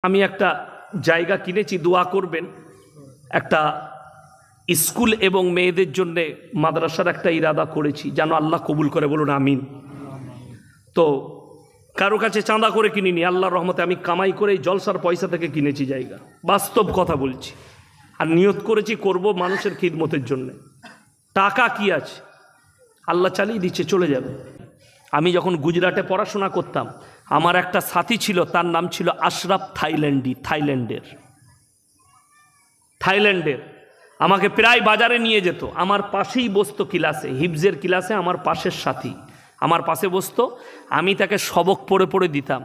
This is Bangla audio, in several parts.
আমি একটা জায়গা কিনেছি, দোয়া করবেন। একটা স্কুল এবং মেয়েদের জন্য মাদ্রাসার একটা ইরাদা করেছি, যেন আল্লাহ কবুল করে, বলুন আমিন। তো কারো কাছে চাঁদা করে কিনিনি, আল্লাহর রহমতে আমি কামাই করে এই জলসার পয়সা থেকে কিনেছি জায়গা, বাস্তব কথা বলছি। আর নিয়ত করেছি করব মানুষের খিদমতের জন্য। টাকা কি আছে, আল্লাহ চালিয়ে দিচ্ছে, চলে যাবে। আমি যখন গুজরাটে পড়াশোনা করতাম, আমার একটা সাথী ছিল, তার নাম ছিল আশরাফ থাইল্যান্ডের। আমাকে প্রায় বাজারে নিয়ে যেত, আমার পাশেই বসতো ক্লাসে, হিফজের ক্লাসে আমার পাশের সাথী আমার পাশে বসতো। আমি তাকে সবক পড়ে পড়ে দিতাম,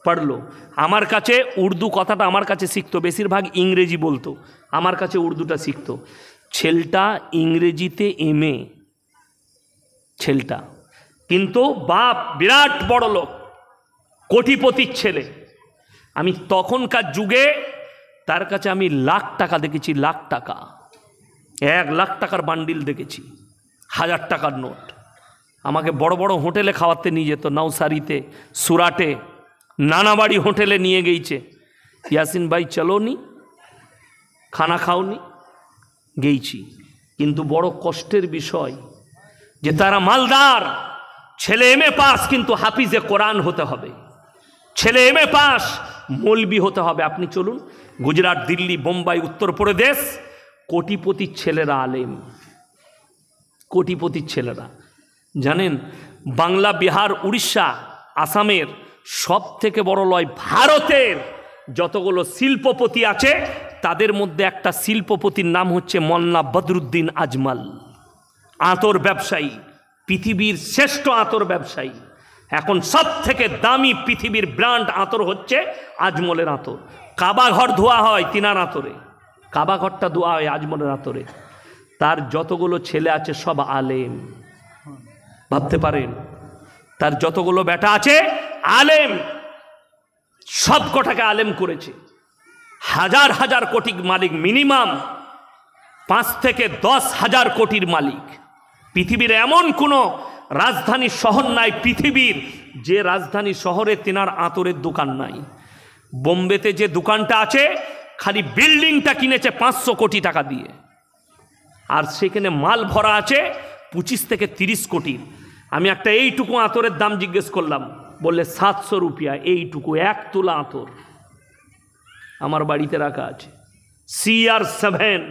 পড়লো। আমার কাছে উর্দু কথাটা আমার কাছে শিখতো, বেশিরভাগ ইংরেজি বলতো, আমার কাছে উর্দুটা শিখতো। ছেলেটা ইংরেজিতে এমএ, ছেলেটা কিন্তু বাপ বিরাট বড় লোক, কোটিপতির ছেলে। আমি তখনকার যুগে তার কাছে আমি লাখ টাকা দেখেছি, লাখ টাকা, 1 লাখ টাকার বান্ডিল দেখেছি, 1000 টাকার নোট। আমাকে বড় বড় হোটেলে খাওয়াতে নিয়ে যেত, নওসারিতে, সুরাটে, নানাবাড়ি হোটেলে নিয়ে গেছে। ইয়াসিন ভাই চলো নি, খানা খাওনি, গেইছি। কিন্তু বড় কষ্টের বিষয় যে তারা মালদার, ছেলে এমএ পাস কিন্তু হাফিজে কোরআন হতে হবে, ছেলে এমএ পাস মৌলবি হতে হবে। আপনি চলুন গুজরাট, দিল্লি, বোম্বাই, উত্তরপ্রদেশ, কোটিপতির ছেলেরা আলেম, কোটিপতির ছেলেরা। জানেন বাংলা, বিহার, উড়িষ্যা, আসামের সব থেকে বড় লয়, ভারতের যতগুলো শিল্পপতি আছে তাদের মধ্যে একটা শিল্পপতির নাম হচ্ছে মোল্লা বদরুদ্দিন আজমল, আতর ব্যবসায়ী, পৃথিবীর শ্রেষ্ঠ আতর ব্যবসায়ী। এখন সব থেকে দামি পৃথিবীর ব্র্যান্ড আতর হচ্ছে আজমলের আতর। কাবা ঘর ধোয়া হয় তিনার আতরে, কাবা ঘরটা ধোয়া হয় আজমলের আতরে। তার যতগুলো ছেলে আছে সব আলেম, ভাবতে পারেন। তার যতগুলো বেটা আছে আলেম, সব কটাকে আলেম করেছে। হাজার হাজার কোটির মালিক, মিনিমাম 5 থেকে 10 হাজার কোটির মালিক। পৃথিবীর এমন কোনো রাজধানী শহর নাই পৃথিবীর যে রাজধানী শহরে তেনার আতরের দোকান নাই। বোম্বেতে যে দোকানটা আছে, খালি বিল্ডিংটা কিনেছে 500 কোটি টাকা দিয়ে, আর সেখানে মাল ভরা আছে 25 থেকে 30 কোটির। আমি একটা এইটুকু আতরের দাম জিজ্ঞেস করলাম, বললে 700 রুপিয়া এইটুকু, 1 তোলা আতর। আমার বাড়িতে রাখা আছে CR7,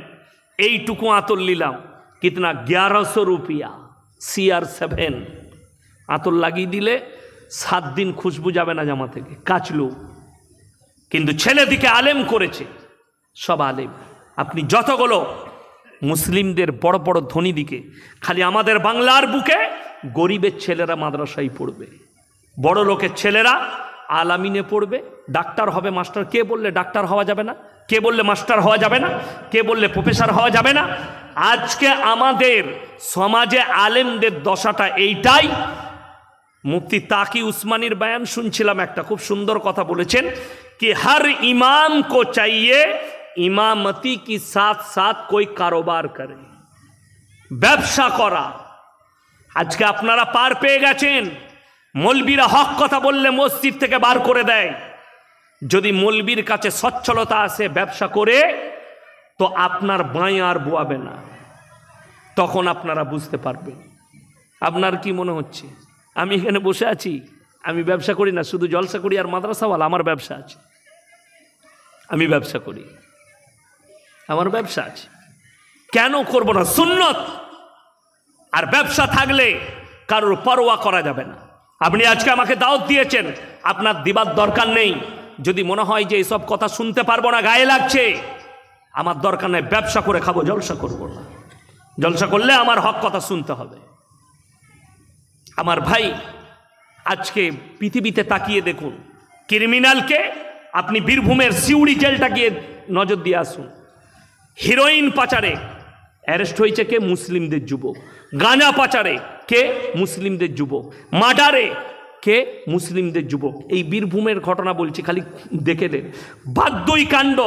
এইটুকু আতর নিলাম, কিতনা 1100 রুপিয়া। CR7 আতর লাগিয়ে দিলে 7 দিন খুশবু যাবে না জামা থেকে, কাচলো। কিন্তু ছেলেদিকে আলেম করেছে, সব আলেম। আপনি যতগুলো মুসলিমদের বড় বড় ধনী দিকে, খালি আমাদের বাংলার বুকে গরিবের ছেলেরা মাদ্রাসায় পড়বে, বড় লোকের ছেলেরা আলামিনে পড়বে, ডাক্তার হবে, মাস্টার। কে বললে ডাক্তার হওয়া যাবে না? কে বললে মাস্টার হওয়া যাবে না? কে বললে প্রফেসর হওয়া যাবে না? আজকে আমাদের সমাজে আলেমদের দশাটা এইটাই। মুফতি তাকি উসমানির বয়ান শুনছিলাম, একটা খুব সুন্দর কথা বলেছেন कि हर इमाम को चाहिए इमामती की साथ साथ कोई कारोबार करे, ব্যবসা করা। আজকে আপনারা পার পেয়ে গেছেন, মৌলবীরা হক কথা বললে মসজিদ থেকে বার করে দেয়। যদি মৌলবীর কাছে সচ্ছলতা আসে ব্যবসা করে, তো আপনার বাঁই আর বোয়াবে না, তখন আপনারা বুঝতে পারবেন। আপনার কি মনে হচ্ছে আমি এখানে বসে আছি, আমি ব্যবসা করি না, শুধু জলসা করি আর মাদ্রাসাওয়ালা? আমার ব্যবসা আছে, আমি ব্যবসা করি, আমার ব্যবসা আছে। কেন করব না? সুন্নত। আর ব্যবসা থাকলে কারোর পরোয়া করা যাবে না। আপনি আজকে আমাকে দাওয়াত দিয়েছেন, আপনার দিবার দরকার নেই। যদি মনে হয় যে এসব কথা শুনতে পারবো না, গায়ে লাগছে, আমার দরকার নেই, ব্যবসা করে খাবো, জলসা করব না। জলসা করলে আমার হক কথা শুনতে হবে। আমার ভাই, আজকে পৃথিবীতে তাকিয়ে দেখুন, ক্রিমিনালকে আপনি বীরভূমের সিউড়ি জেলটা গিয়ে নজর দিয়ে আসুন। হিরোইন পাচারে অ্যারেস্ট হয়েছে কে? মুসলিমদের যুবক। গাঁজা পাচারে কে? মুসলিমদের যুবক। মার্ডারে কে? মুসলিমদের যুবক। এই বীরভূমের ঘটনা বলছি, খালি দেখে দেন। বাদ্যই কাণ্ড,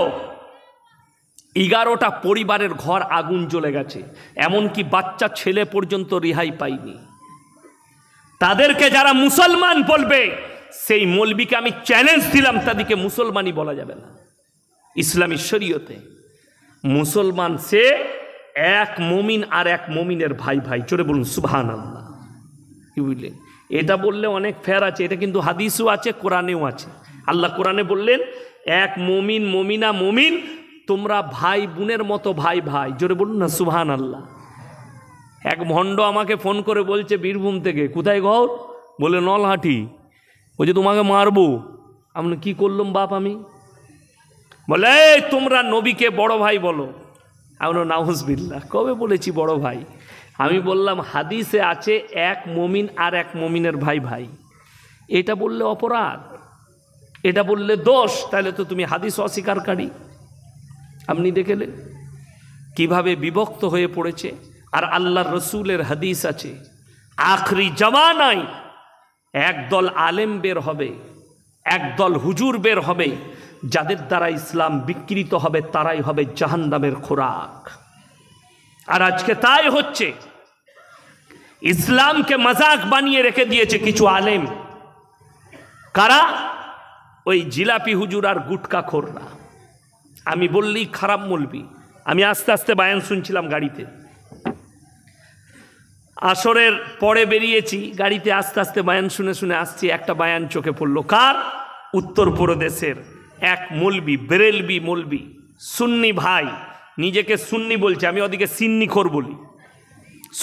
11টা পরিবারের ঘর আগুন জ্বলে গেছে, এমনকি বাচ্চা ছেলে পর্যন্ত রেহাই পায়নি। তাদেরকে যারা মুসলমান বলবে, সেই মৌলবীকে আমি চ্যালেঞ্জ দিলাম, তাদেরকে মুসলমানই বলা যাবে না। ইসলামী শরীয়তে মুসলমান সে এক মুমিন আর এক মুমিনের ভাই ভাই। জোরে বলুন সুবহানাল্লাহ। কি বুঝলেন? এটা বললে অনেক ফের আছে, এটা কিন্তু হাদিসও আছে, কোরআনেও আছে। আল্লাহ কোরআনে বললেন এক মুমিন মুমিনা মুমিন, তোমরা ভাই বোনের মতো ভাই ভাই। জোরে বলুন না সুবহানাল্লাহ। এক ভণ্ড আমাকে ফোন করে বলছে বীরভূম থেকে, কোথায় ঘর? বলে নলহাটি। বলছে তোমাকে মারবো। আমি কি করলাম বাপ আমি? বলে তোমরা নবীকে বড় ভাই বলো। আমি নাউজুবিল্লাহ, কবে বলেছি বড় ভাই? আমি বললাম হাদিসে আছে এক মুমিন আর এক মুমিনের ভাই ভাই। এটা বললে অপরাধ, এটা বললে দোষ, তাহলে তো তুমি হাদিস অস্বীকারী। আপনি দেখলেন কিভাবে বিভক্ত হয়ে পড়েছে। আর আল্লাহর রসুলের হাদিস আছে আখরি জামানায় একদল আলেম বের হবে, একদল হুজুর বের হবে, যাদের দ্বারা ইসলাম বিকৃত হবে, তারাই হবে জাহান্নামের খোরাক। আর আজকে তাই হচ্ছে। ইসলামকে মজাক বানিয়ে রেখে দিয়েছে কিছু আলেম। কারা? ওই জিলাপি হুজুর আর গুটকা খোররা। আমি বললেই খারাপ মৌলবি। আমি আস্তে আস্তে বায়ান শুনছিলাম গাড়িতে, আসরের পরে বেরিয়েছি গাড়িতে, আস্তে আস্তে বায়ান শুনে শুনে আসছি। একটা বায়ান চোখে পড়ল। কার? উত্তরপ্রদেশের এক মৌলবি, বেরেলবি মৌলবি, সুন্নি ভাই, নিজেকে সুন্নি বলছে, আমি ওদিকে সিন্নিখোর বলি।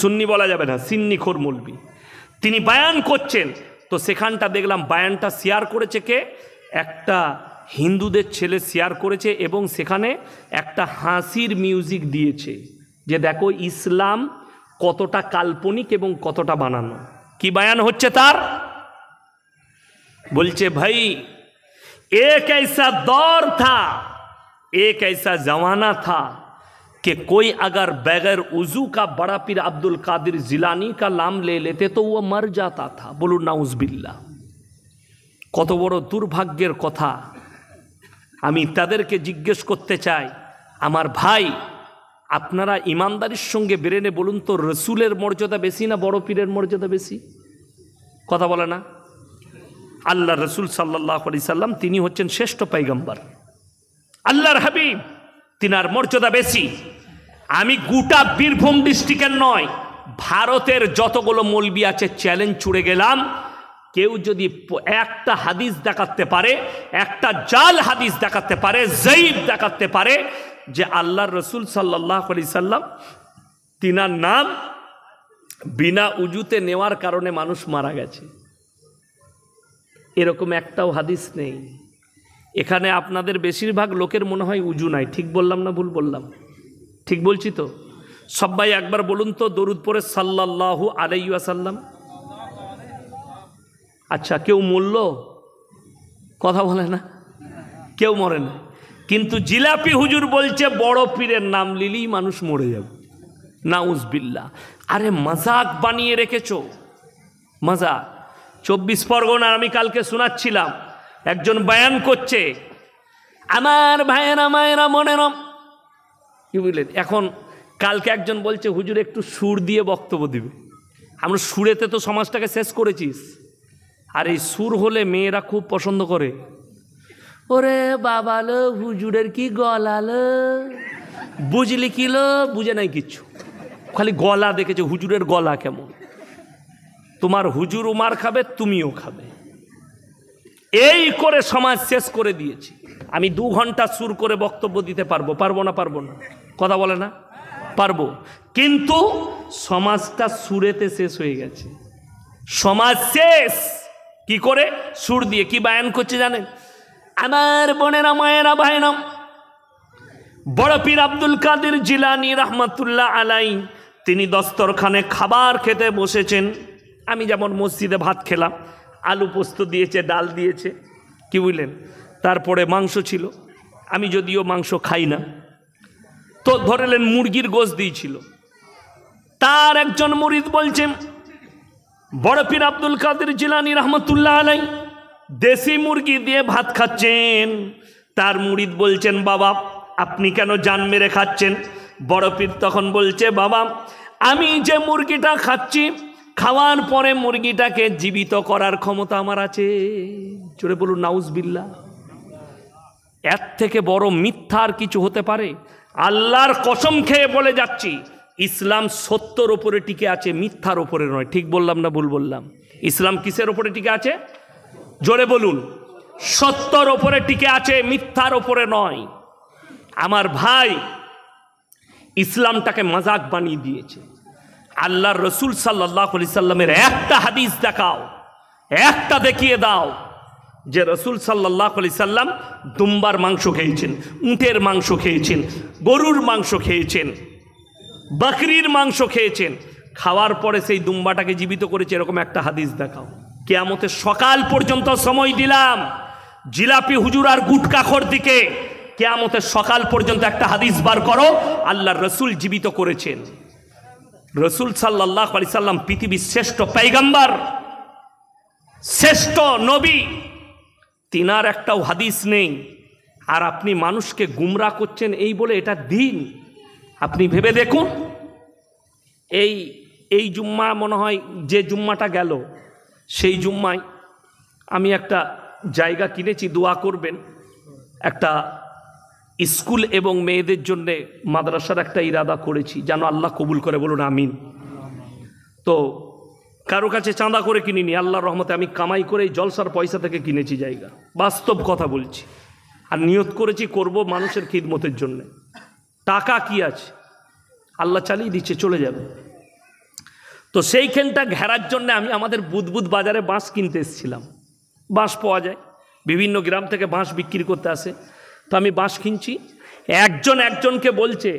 সুন্নি বলা যাবে না, সিন্নিখোর মৌলবি। তিনি বায়ান করছেন, তো সেখানটা দেখলাম বায়ানটা শেয়ার করেছে কে? একটা হিন্দুদের ছেলে শেয়ার করেছে, এবং সেখানে একটা হাসির মিউজিক দিয়েছে যে দেখো ইসলাম কতটা কাল্পনিক এবং কতটা বানানো। কি বায়ান হচ্ছে তার? বলছে ভাই एक ऐसा दौर था, एक ऐसा जमाना था कि कोई अगर बगैर उजू का बड़ा पीर अब्दुल कादिर जिलानी का नाम ले लेते तो वो मर जाता था। बोलो नाउजुबिल्लाह। কত বড় দুর্ভাগ্যের কথা। আমি তাদেরকে জিজ্ঞেস করতে চাই, আমার ভাই আপনারা ইমানদারির সঙ্গে বেরেনে বলুন তো, রসুলের মর্যাদা বেশি না বড় পীরের মর্যাদা বেশি? কথা বলে না? আল্লাহ রসুল সাল্লাল্লাহু আলাইহি সাল্লাম তিনি হচ্ছেন শ্রেষ্ঠ পয়গম্বর, আল্লাহর হাবিব, তিনার মর্যাদা বেশি। আমি গোটা বীরভূম ডিস্ট্রিক্টের নয়, ভারতের যতগুলো মৌলবি আছে চ্যালেঞ্জ ছুড়ে গেলাম, কেউ যদি একটা হাদিস দেখাতে পারে, একটা জাল হাদিস দেখাতে পারে, জয়ীফ দেখাতে পারে যে আল্লাহর রসুল সাল্লাল্লাহু আলাইহি সাল্লাম তিনার নাম বিনা উজুতে নেওয়ার কারণে মানুষ মারা গেছে, এরকম একটাও হাদিস নেই। এখানে আপনাদের বেশিরভাগ লোকের মনে হয় উজু নাই। ঠিক বললাম না ভুল বললাম? ঠিক বলছি তো? সবাই একবার বলুন তো দরুদ পড়ে সাল্লাল্লাহু আলাইহি ওয়াসাল্লাম। আচ্ছা, কেউ মরল? কথা বলে না, কেউ মরে না। কিন্তু জিলাপি হুজুর বলছে বড় পীরের নাম লিলেই মানুষ মরে যাবে। নাউজুবিল্লাহ। আরে মজাক বানিয়ে রেখেছো, মজাক। 24 পরগনার আমি কালকে শোনাচ্ছিলাম, একজন বয়ান করছে, আমার ভাইয়েরা মায়েরা মনেরা, কি বুঝলেন? এখন কালকে একজন বলছে হুজুর একটু সুর দিয়ে বক্তব্য দিবে। আমরা সুরেতে তো সমাজটাকে শেষ করেছিস। আর এই সুর হলে মেয়েরা খুব পছন্দ করে। ওরে বাবালো হুজুরের কি গলালো, বুঝলি কিলো? বুঝে নাই কিচ্ছু, খালি গলা দেখেছে হুজুরের গলা কেমন। তোমার হুজুর মার খাবে, তুমিও খাবে। এই করে সমাজ শেষ করে দিয়েছি। আমি 2 ঘন্টা সুর করে বক্তব্য দিতে পারবো? পারবো না? পারবো না? কথা বলে না? পারবো। কিন্তু সমাজটা সুরেতে শেষ হয়ে গেছে। সমাজ শেষ কি করে? সুর দিয়ে। কি বায়ান করছে জানেন? আমার বোনেরা মায়েরা ভাইরা, বড় পীর আব্দুল কাদের জিলানী রহমাতুল্লাহ আলাইহি তিনি দস্তরখানে খাবার খেতে বসেছেন। আমি যেমন মসজিদে ভাত খেলাম, আলু পোস্ত দিয়েছে, ডাল দিয়েছে, কি বুঝলেন, তারপরে মাংস ছিল। আমি যদিও মাংস খাই না, তো ধরেলেন মুরগির গোশত দিয়েছিল। তার একজন মুরিদ বলছেন বড় পীর আব্দুল কাদের জিলানী রহমাতুল্লাহ আলাইহি দেশি মুরগি দিয়ে ভাত খাচ্ছেন। তার মুরিদ বলছেন বাবা আপনি কেন জান মেরে খাচ্ছেন? বড় পীর তখন বলছে বাবা আমি যে মুরগিটা খাচ্ছি খাওয়ার পরে মুরগিটাকে জীবিত করার ক্ষমতা আমার আছে। জোরে বলুন নাউজুবিল্লাহ। এর থেকে বড় মিথ্যা আর কিছু হতে পারে? আল্লাহর কসম খেয়ে বলে যাচ্ছি, ইসলাম সত্যর ওপরে টিকে আছে, মিথ্যার ওপরে নয়। ঠিক বললাম না ভুল বললাম? ইসলাম কিসের ওপরে টিকে আছে? জোরে বলুন। সত্যর ওপরে টিকে আছে, মিথ্যার ওপরে নয়। আমার ভাই, ইসলামটাকে মাজাক বানিয়ে দিয়েছে। আল্লাহর রসুল সাল্লাল্লাহু আলাইহি সাল্লামের একটা হাদিস দেখাও, একটা দেখিয়ে দাও যে রসুল সাল্লাল্লাহু আলাইহি সাল্লাম দুম্বার মাংস খেয়েছেন, উটের মাংস খেয়েছেন, গরুর মাংস খেয়েছেন, বকরির মাংস খেয়েছেন, খাওয়ার পরে সেই দুম্বাটাকে জীবিত করেছে, এরকম একটা হাদিস দেখাও। কিয়ামতের সকাল পর্যন্ত সময় দিলাম জিলাপি হুজুর আর গুটকাখোর দিকে, কিয়ামতের সকাল পর্যন্ত একটা হাদিস বার করো আল্লাহর রসুল জীবিত করেছেন। রসুল সাল্লাল্লাহু আলাইহি সাল্লাম পৃথিবীর শ্রেষ্ঠ পয়গম্বর, শ্রেষ্ঠ নবী, তিনার একটাও হাদিস নেই। আর আপনি মানুষকে গুমরাহ করছেন এই বলে এটা দিন। আপনি ভেবে দেখুন, এই জুম্মা মনে হয় যে জুম্মাটা গেল, সেই জুম্মায় আমি একটা জায়গা কিনেছি, দোয়া করবেন। একটা স্কুল এবং মেয়েদের জন্যে মাদ্রাসার একটা ইরাদা করেছি, যেন আল্লাহ কবুল করে, বলুন আমিন। তো কারো কাছে চাঁদা করে কিনিনি, আল্লাহর রহমতে আমি কামাই করে এই জলসার পয়সা থেকে কিনেছি জায়গা, বাস্তব কথা বলছি। আর নিয়ত করেছি করব মানুষের খিদমতের জন্যে। টাকা কি আছে, আল্লাহ চালিয়ে দিচ্ছে, চলে যাবে। তো সেইখানটা ঘেরার জন্য আমি আমাদের বুদবুদ বাজারে বাঁশ কিনতে এসেছিলাম। বাঁশ পাওয়া যায়, বিভিন্ন গ্রাম থেকে বাঁশ বিক্রি করতে আসে। তো আমি বাঁশ কিনছি, একজনকে বলছে